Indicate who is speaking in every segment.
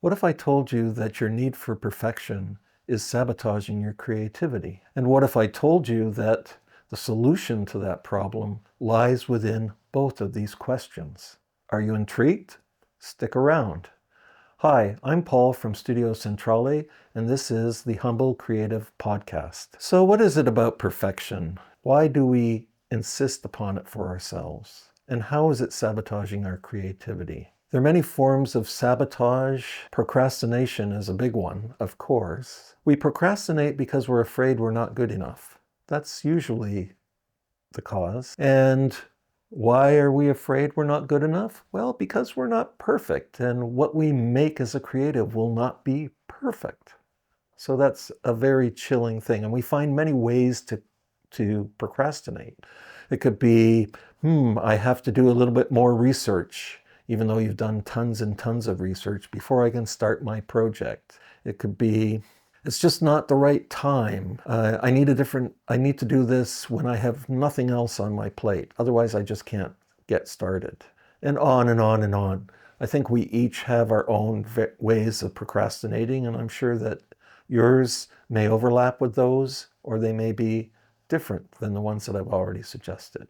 Speaker 1: What if I told you that your need for perfection is sabotaging your creativity? And what if I told you that the solution to that problem lies within both of these questions? Are you intrigued? Stick around. Hi, I'm Paul from Studio Centrale, and this is the Humble Creative Podcast. So what is it about perfection? Why do we insist upon it for ourselves? And how is it sabotaging our creativity? There are many forms of sabotage. Procrastination is a big one, of course. We procrastinate because we're afraid we're not good enough. That's usually the cause. And why are we afraid we're not good enough? Well, because we're not perfect, and what we make as a creative will not be perfect. So that's a very chilling thing. And we find many ways to procrastinate. It could be, I have to do a little bit more research, even though you've done tons and tons of research before I can start my project. It could be, it's just not the right time. I need to do this when I have nothing else on my plate. Otherwise, I just can't get started. And on and on and on. I think we each have our own ways of procrastinating, and I'm sure that yours may overlap with those, or they may be different than the ones that I've already suggested.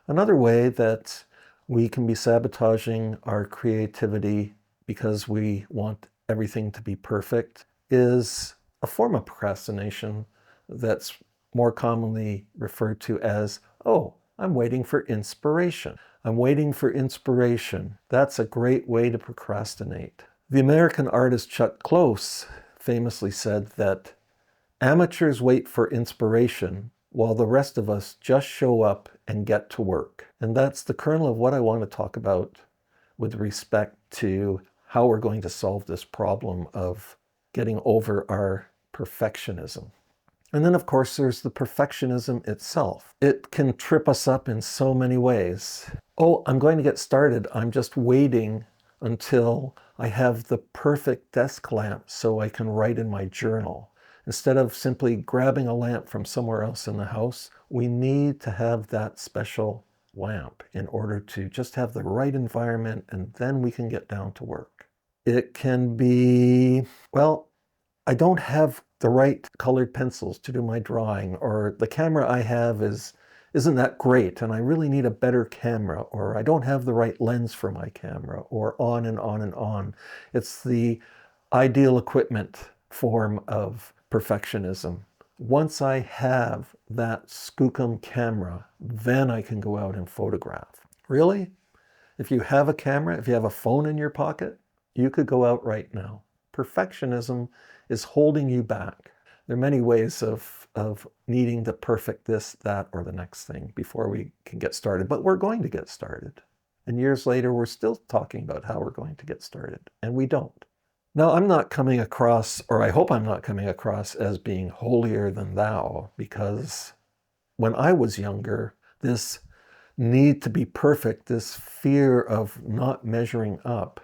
Speaker 1: Another way that we can be sabotaging our creativity because we want everything to be perfect is a form of procrastination that's more commonly referred to as, I'm waiting for inspiration. I'm waiting for inspiration. That's a great way to procrastinate. The American artist Chuck Close famously said that amateurs wait for inspiration while the rest of us just show up and get to work. And that's the kernel of what I want to talk about with respect to how we're going to solve this problem of getting over our perfectionism. And then, of course, there's the perfectionism itself. It can trip us up in so many ways. I'm going to get started. I'm just waiting until I have the perfect desk lamp so I can write in my journal. Instead of simply grabbing a lamp from somewhere else in the house, we need to have that special lamp in order to just have the right environment, and then we can get down to work. It can be, I don't have the right colored pencils to do my drawing, or the camera I have isn't that great and I really need a better camera, or I don't have the right lens for my camera, or on and on and on. It's the ideal equipment form of perfectionism. Once I have that skookum camera, then I can go out and photograph. Really? If you have a camera, if you have a phone in your pocket, you could go out right now. Perfectionism is holding you back. There are many ways of needing the perfect this, that, or the next thing before we can get started, but we're going to get started. And years later, we're still talking about how we're going to get started, and we don't. Now, I'm not coming across, or I hope I'm not coming across as being holier than thou, because when I was younger, this need to be perfect, this fear of not measuring up,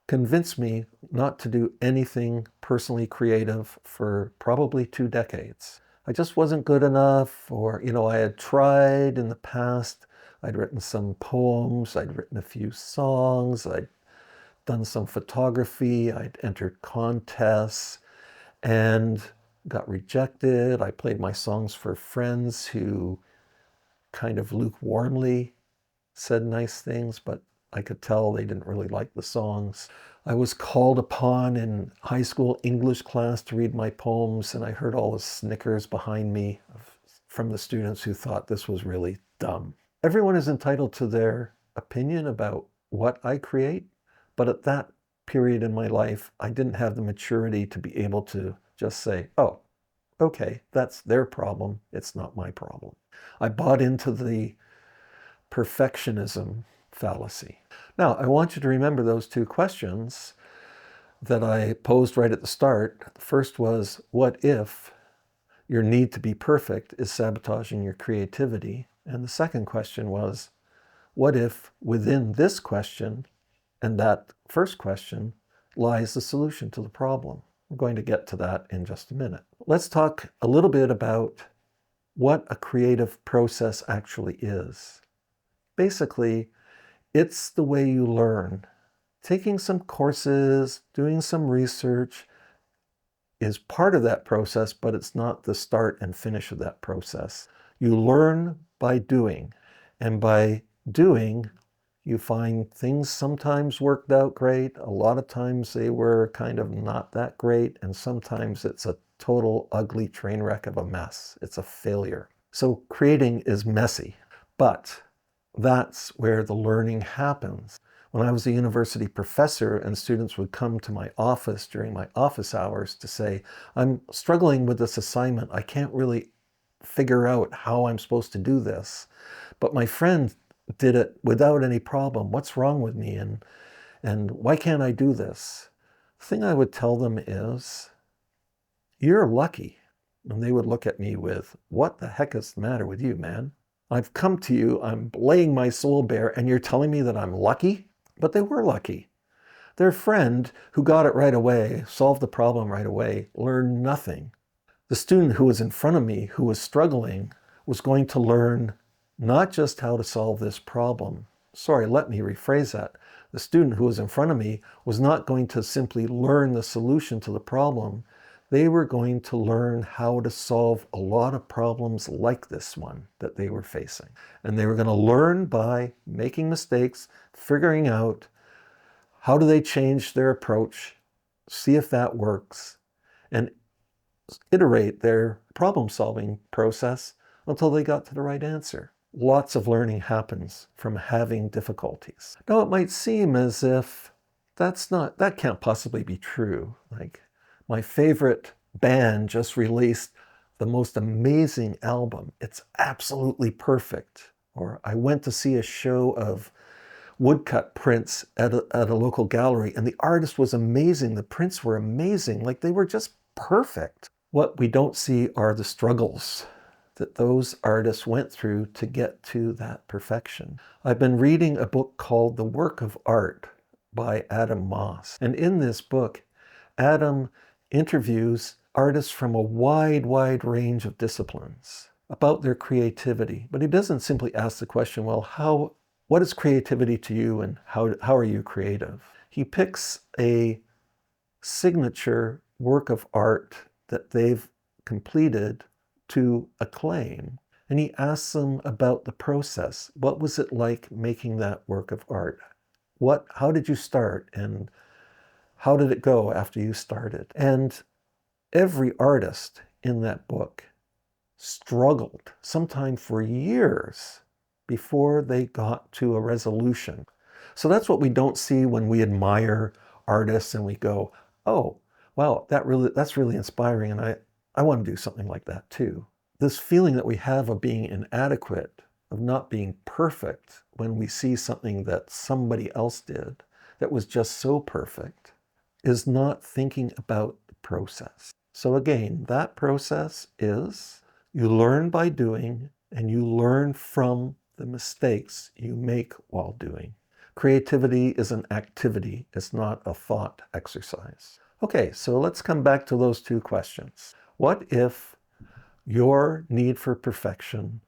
Speaker 1: convinced me not to do anything personally creative for probably 2 decades. I just wasn't good enough, or, I had tried in the past. I'd written some poems, I'd written a few songs, I'd done some photography, I'd entered contests and got rejected. I played my songs for friends who kind of lukewarmly said nice things, but I could tell they didn't really like the songs. I was called upon in high school English class to read my poems, and I heard all the snickers behind me from the students who thought this was really dumb. Everyone is entitled to their opinion about what I create, but at that period in my life, I didn't have the maturity to be able to just say, okay, that's their problem, it's not my problem. I bought into the perfectionism fallacy. Now, I want you to remember those 2 questions that I posed right at the start. The first was, what if your need to be perfect is sabotaging your creativity? And the second question was, what if within this question and that first question lies the solution to the problem? We're going to get to that in just a minute. Let's talk a little bit about what a creative process actually is. Basically, it's the way you learn. Taking some courses, doing some research is part of that process, but it's not the start and finish of that process. You learn by doing, and by doing, you find things sometimes worked out great. A lot of times they were kind of not that great, and sometimes it's a total ugly train wreck of a mess. It's a failure. So creating is messy, but that's where the learning happens. When I was a university professor and students would come to my office during my office hours to say, I'm struggling with this assignment. I can't really figure out how I'm supposed to do this, but my friend did it without any problem. What's wrong with me? And why can't I do this? The thing I would tell them is, you're lucky. And they would look at me with, what the heck is the matter with you, man? I've come to you, I'm laying my soul bare, and you're telling me that I'm lucky? But they were lucky. Their friend, who got it right away, solved the problem right away, learned nothing. The student who was in front of me, who was struggling, was going to learn not just how to solve this problem. Sorry, let me rephrase that. The student who was in front of me was not going to simply learn the solution to the problem. They were going to learn how to solve a lot of problems like this one that they were facing. And they were going to learn by making mistakes, figuring out how do they change their approach, see if that works, and iterate their problem-solving process until they got to the right answer. Lots of learning happens from having difficulties. Now, it might seem as if that can't possibly be true. Like, my favorite band just released the most amazing album. It's absolutely perfect. Or I went to see a show of woodcut prints at a local gallery, and the artist was amazing. The prints were amazing. Like, they were just perfect. What we don't see are the struggles that those artists went through to get to that perfection. I've been reading a book called The Work of Art by Adam Moss. And in this book, Adam interviews artists from a wide range of disciplines about their creativity. But he doesn't simply ask the question, well, what is creativity to you, and how are you creative? He picks a signature work of art that they've completed to acclaim, and he asks them about the process. What was it like making that work of art? How did you start, and how did it go after you started? And every artist in that book struggled, sometimes for years, before they got to a resolution. So that's what we don't see when we admire artists and we go, oh, wow, that's really inspiring, and I want to do something like that too. This feeling that we have of being inadequate, of not being perfect, when we see something that somebody else did that was just so perfect, is not thinking about the process. So again, that process is you learn by doing, and you learn from the mistakes you make while doing. Creativity is an activity, it's not a thought exercise. Okay, so let's come back to those two questions. What if your need for perfection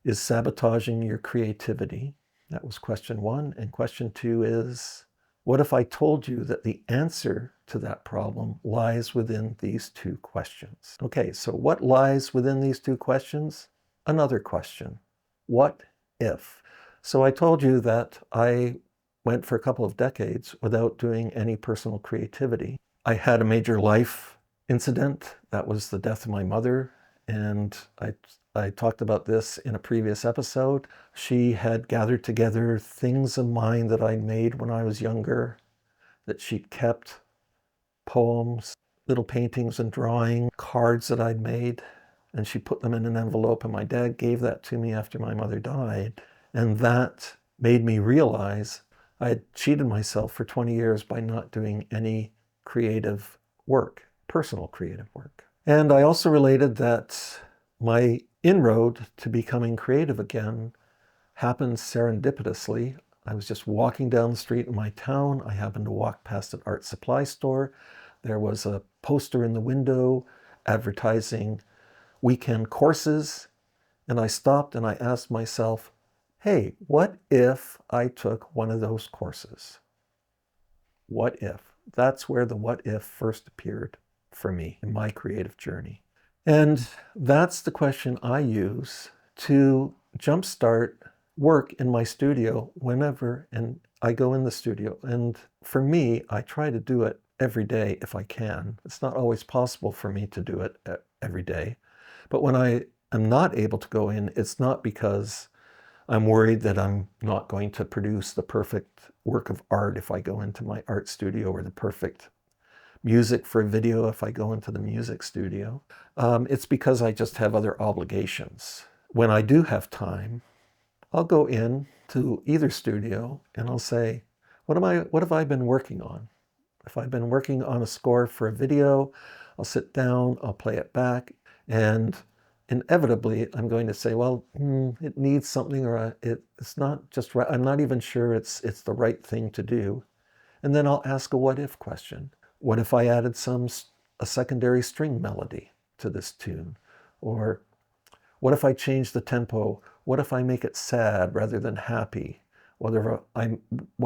Speaker 1: is sabotaging your creativity? That was question one. And question two is, what if I told you that the answer to that problem lies within these two questions? Okay, so what lies within these two questions? Another question. What if? So I told you that I went for a couple of decades without doing any personal creativity. I had a major life incident. That was the death of my mother. And I talked about this in a previous episode. She had gathered together things of mine that I made when I was younger, that she kept, poems, little paintings and drawing, cards that I'd made, and she put them in an envelope, and my dad gave that to me after my mother died. And that made me realize I had cheated myself for 20 years by not doing any creative work, personal creative work. And I also related that my inroad to becoming creative again happened serendipitously. I was just walking down the street in my town. I happened to walk past an art supply store. There was a poster in the window advertising weekend courses. And I stopped and I asked myself, hey, what if I took one of those courses? What if? That's where the what if first appeared for me in my creative journey. And that's the question I use to jumpstart work in my studio whenever and I go in the studio. And for me, I try to do it every day if I can. It's not always possible for me to do it every day. But when I am not able to go in, it's not because I'm worried that I'm not going to produce the perfect work of art if I go into my art studio, or the perfect music for a video if I go into the music studio. It's because I just have other obligations. When I do have time, I'll go in to either studio and I'll say, what have I been working on? If I've been working on a score for a video, I'll sit down, I'll play it back, and inevitably I'm going to say, well, it needs something, or it's not just right. I'm not even sure it's the right thing to do. And then I'll ask a what if question. What if I added a secondary string melody to this tune? Or what if I change the tempo? What if I make it sad rather than happy? What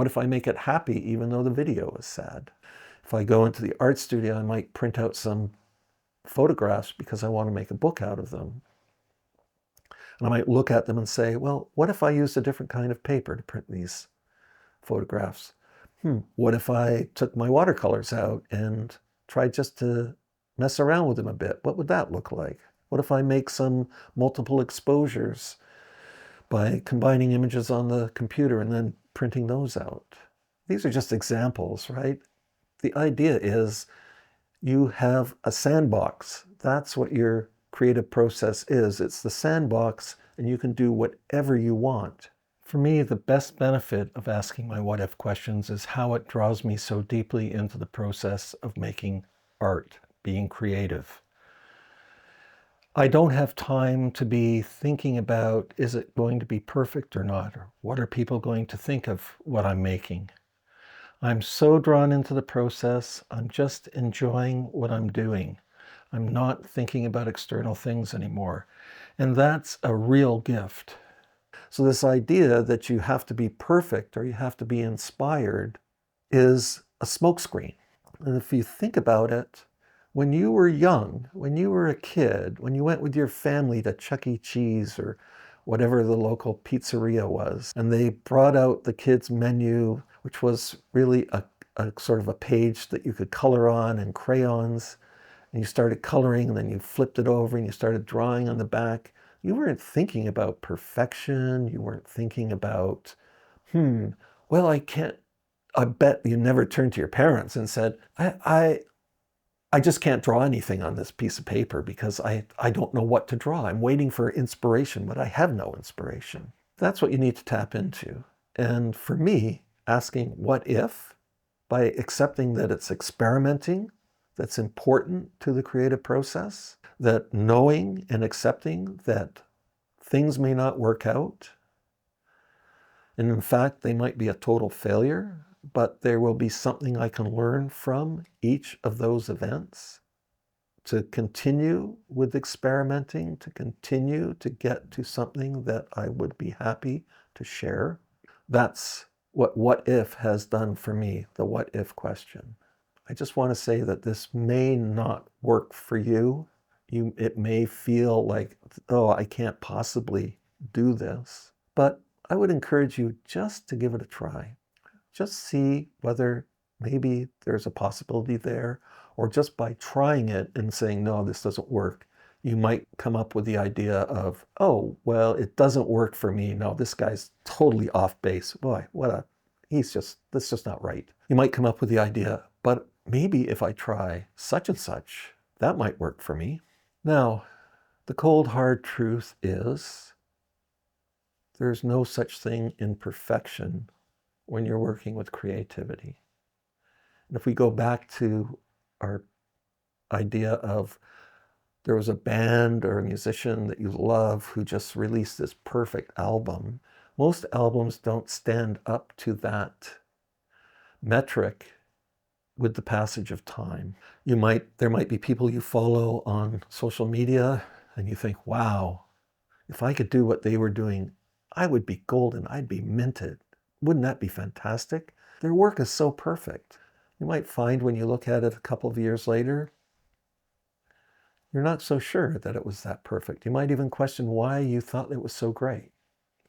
Speaker 1: if I make it happy even though the video is sad? If I go into the art studio, I might print out some photographs because I want to make a book out of them. And I might look at them and say, well, what if I used a different kind of paper to print these photographs? What if I took my watercolors out and tried just to mess around with them a bit? What would that look like? What if I make some multiple exposures by combining images on the computer and then printing those out? These are just examples, right? The idea is you have a sandbox. That's what your creative process is. It's the sandbox, and you can do whatever you want. For me, the best benefit of asking my what if questions is how it draws me so deeply into the process of making art, being creative. I don't have time to be thinking about, is it going to be perfect or not? Or what are people going to think of what I'm making? I'm so drawn into the process. I'm just enjoying what I'm doing. I'm not thinking about external things anymore. And that's a real gift. So this idea that you have to be perfect or you have to be inspired is a smokescreen. And if you think about it, when you were young, when you were a kid, when you went with your family to Chuck E. Cheese or whatever the local pizzeria was, and they brought out the kids' menu, which was really a sort of a page that you could color on and crayons, and you started coloring, and then you flipped it over and you started drawing on the back. You weren't thinking about perfection. You weren't thinking about, well, I bet you never turned to your parents and said, I just can't draw anything on this piece of paper because I don't know what to draw. I'm waiting for inspiration, but I have no inspiration. That's what you need to tap into. And for me, asking what if, by accepting that it's experimenting, that's important to the creative process, that knowing and accepting that things may not work out, and in fact, they might be a total failure, but there will be something I can learn from each of those events to continue with experimenting, to continue to get to something that I would be happy to share. That's what if has done for me, the what if question. I just want to say that this may not work for you. It may feel like, oh, I can't possibly do this. But I would encourage you just to give it a try. Just see whether maybe there's a possibility there, or just by trying it and saying, no, this doesn't work, you might come up with the idea of, oh, well, it doesn't work for me. No, this guy's totally off base. Boy, that's just not right. You might come up with the idea, but maybe if I try such and such, that might work for me. Now, the cold hard truth is there's no such thing in perfection when you're working with creativity. And if we go back to our idea of there was a band or a musician that you love who just released this perfect album, most albums don't stand up to that metric with the passage of time. There might be people you follow on social media and you think, wow, if I could do what they were doing, I would be golden. I'd be minted. Wouldn't that be fantastic? Their work is so perfect. You might find when you look at it a couple of years later, you're not so sure that it was that perfect. You might even question why you thought it was so great.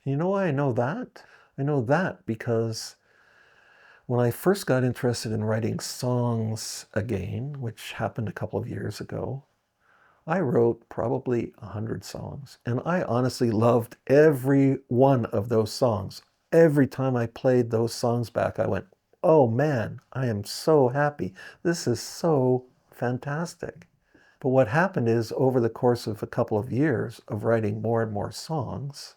Speaker 1: You know why I know that? I know that because when I first got interested in writing songs again, which happened a couple of years ago, I wrote probably 100 songs, and I honestly loved every one of those songs. Every time I played those songs back, I went, oh man, I am so happy. This is so fantastic. But what happened is, over the course of a couple of years of writing more and more songs,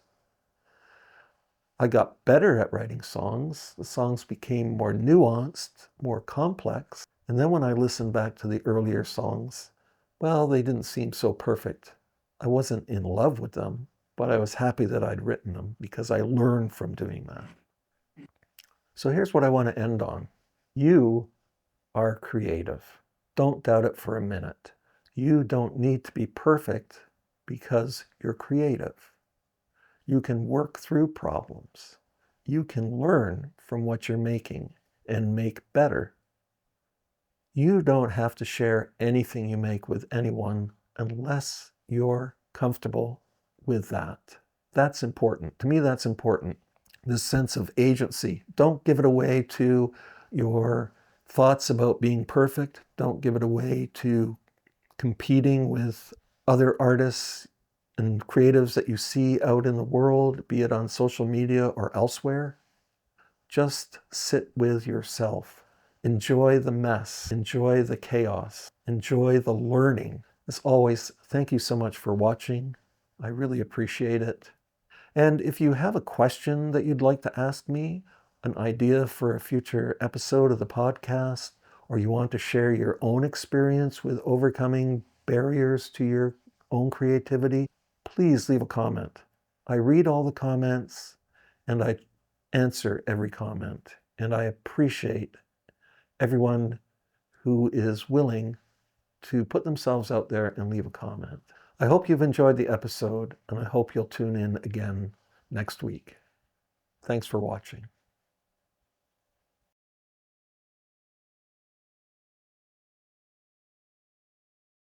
Speaker 1: I got better at writing songs. The songs became more nuanced, more complex. And then when I listened back to the earlier songs, well, they didn't seem so perfect. I wasn't in love with them, but I was happy that I'd written them because I learned from doing that. So here's what I want to end on. You are creative. Don't doubt it for a minute. You don't need to be perfect because you're creative. You can work through problems. You can learn from what you're making and make better. You don't have to share anything you make with anyone unless you're comfortable with that. That's important. To me, that's important. This sense of agency. Don't give it away to your thoughts about being perfect. Don't give it away to competing with other artists and creatives that you see out in the world, be it on social media or elsewhere. Just sit with yourself. Enjoy the mess. Enjoy the chaos. Enjoy the learning. As always, thank you so much for watching. I really appreciate it. And if you have a question that you'd like to ask me, an idea for a future episode of the podcast, or you want to share your own experience with overcoming barriers to your own creativity, please leave a comment. I read all the comments and I answer every comment. And I appreciate everyone who is willing to put themselves out there and leave a comment. I hope you've enjoyed the episode, and I hope you'll tune in again next week. Thanks for watching.